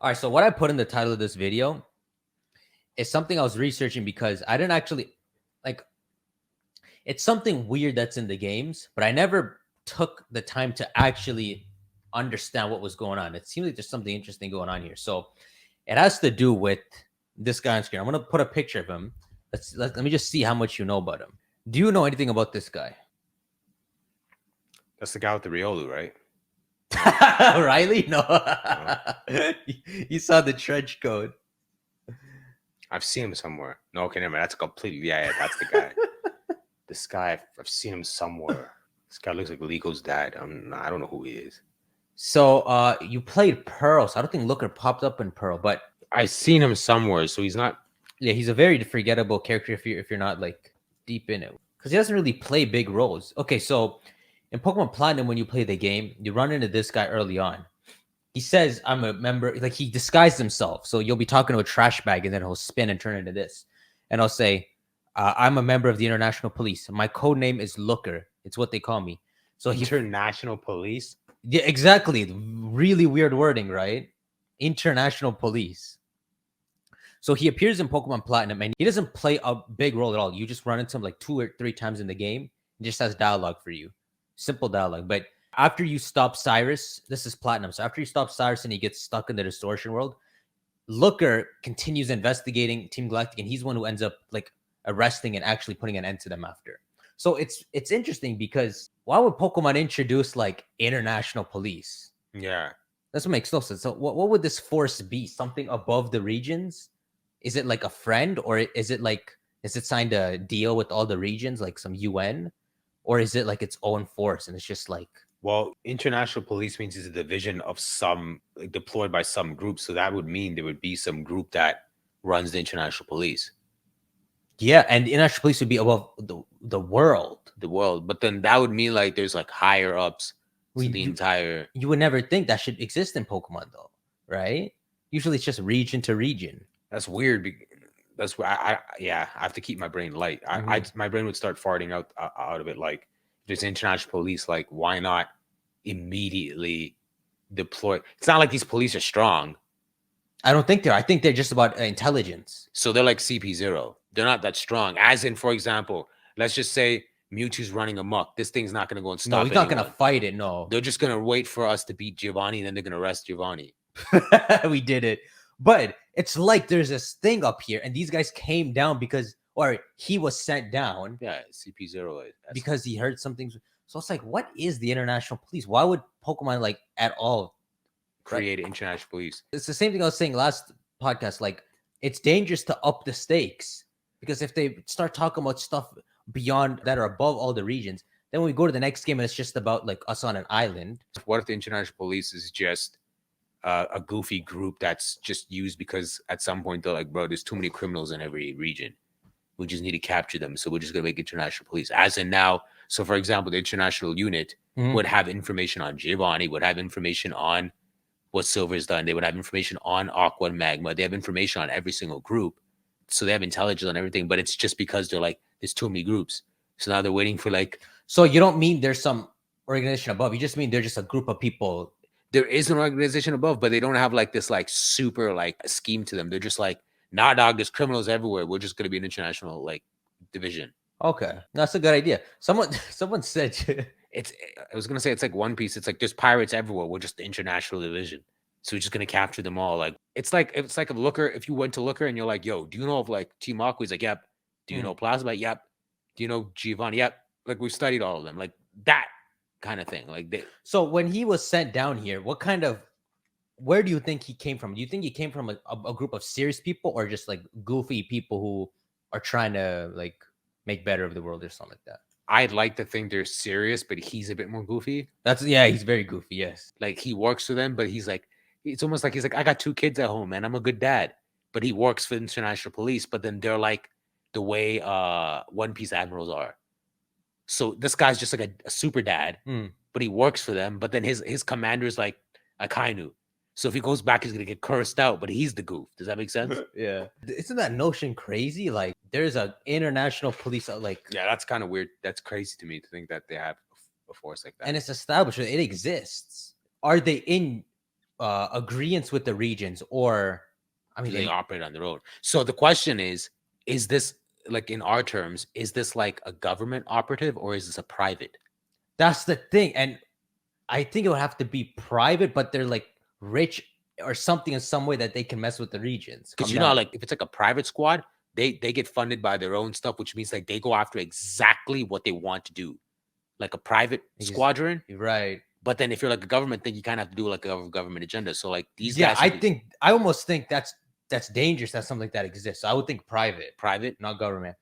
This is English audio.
All right, so what I put in the title of this video is something I was researching because I didn't actually like it's something weird that's in the games, but I never took the time to actually understand what was going on. It seems like there's something interesting going on here. So it has to do with this guy on screen. I'm gonna put a picture of him. Let me just see how much you know about him. Do you know anything about this guy? That's the guy with the Riolu, right? Riley? No. You saw the trench coat. I've seen him somewhere. No, okay, never mind. That's completely yeah, that's the guy. This guy, I've seen him somewhere. This guy looks like Lico's dad. I don't know who he is. So you played Pearl, so I don't think Looker popped up in Pearl, but I've seen him somewhere, so he's not. yeah, he's a very forgettable character if you're not like deep in it, because he doesn't really play big roles. Okay, so in Pokemon Platinum, when you play the game, you run into this guy early on. He says, "I'm a member." Like he disguised himself, so you'll be talking to a trash bag, and then he'll spin and turn into this, and I'll say, "I'm a member of the International Police. My code name is Looker. It's what they call me." So he International Police. Yeah, exactly. Really weird wording, right? International Police. So he appears in Pokemon Platinum and he doesn't play a big role at all. You just run into him like 2 or 3 times in the game. He just has dialogue for you. Simple dialogue. But after you stop Cyrus, this is Platinum. So after you stop Cyrus and he gets stuck in the distortion world, Looker continues investigating Team Galactic and he's one who ends up like arresting and actually putting an end to them after. So it's interesting because why would Pokemon introduce like international police? Yeah. That's what makes no sense. So what would this force be? Something above the regions? Is it like a friend, or is it signed a deal with all the regions, like some UN? Or is it like its own force and it's just like Well, international police means it's a division of some like, deployed by some group. So that would mean there would be some group that runs the international police. yeah, and the international police would be above the world. The world. But then that would mean like there's like higher ups to the entire. You would never think that should exist in Pokemon though, right? Usually it's just region to region. That's weird. That's why I have to keep my brain light. My brain would start farting out of it. Like if there's international police, like why not immediately deploy? It's not like these police are strong. I don't think they're. I think they're just about intelligence. So they're like CP0. They're not that strong. As in, for example, let's just say Mewtwo's running amok. This thing's not going to go and stop. No, he's not going to fight it. No, they're just going to wait for us to beat Giovanni, and then they're going to arrest Giovanni. We did it. But it's like there's this thing up here, and these guys came down because, or he was sent down. Yeah, CP0 because he heard something. So it's like, what is the international police? Why would Pokemon like at all create international police? It's the same thing I was saying last podcast. Like, it's dangerous to up the stakes because if they start talking about stuff beyond that are above all the regions, then when we go to the next game and it's just about like us on an island. What if the international police is just a goofy group that's just used because at some point they're like, bro, there's too many criminals in every region. We just need to capture them. So we're just going to make international police. As in now, so for example, the international unit would have information on Giovanni, would have information on what Silver's done. They would have information on Aqua and Magma. They have information on every single group. So they have intelligence on everything. But it's just because they're like, there's too many groups. So now they're waiting for like. So you don't mean there's some organization above. You just mean they're just a group of people. There is an organization above, but they don't have like this like super like scheme to them. They're just like, nah, dog, there's criminals everywhere. We're just going to be an international like division. Okay, that's a good idea. Someone said I was going to say it's like One Piece. It's like there's pirates everywhere. We're just the international division. So we're just going to capture them all. Like it's like a Looker. If you went to Looker and you're like, yo, do you know of like Team Aqua? He's like, yep. Do you know Plasma? Yep. Do you know Giovanni? Yep. Like we've studied all of them. Like that kind of thing. Like so when he was sent down here, where do you think he came from? Do you think he came from a group of serious people or just like goofy people who are trying to like make better of the world or something like that? I'd like to think they're serious, but he's a bit more goofy. He's very goofy. Yes. Like he works for them, but he's like, it's almost like he's like, I got 2 kids at home, man. I'm a good dad. But he works for the international police, but then they're like the way One Piece admirals are. So this guy's just like a super dad, but he works for them. But then his commander is like a Kainu. So if he goes back, he's gonna get cursed out. But he's the goof. Does that make sense? Yeah. Isn't that notion crazy? Like there's an international police. Like yeah, that's kind of weird. That's crazy to me to think that they have a force like that. And it's established. It exists. Are they in agreements with the regions, or I mean, Do they operate on their own? So the question is this like in our terms, is this like a government operative or is this a private? that's the thing, and I think it would have to be private, but they're like rich or something in some way that they can mess with the regions. Because Come you know, down. like if it's like a private squad, they get funded by their own stuff, which means like they go after exactly what they want to do, like a private Ex- squadron. right? But then if you're like a government thing, you kind of have to do like a government agenda. So like these Yeah, guys, I almost think that's dangerous that something like that exists. So I would think private, private. not government.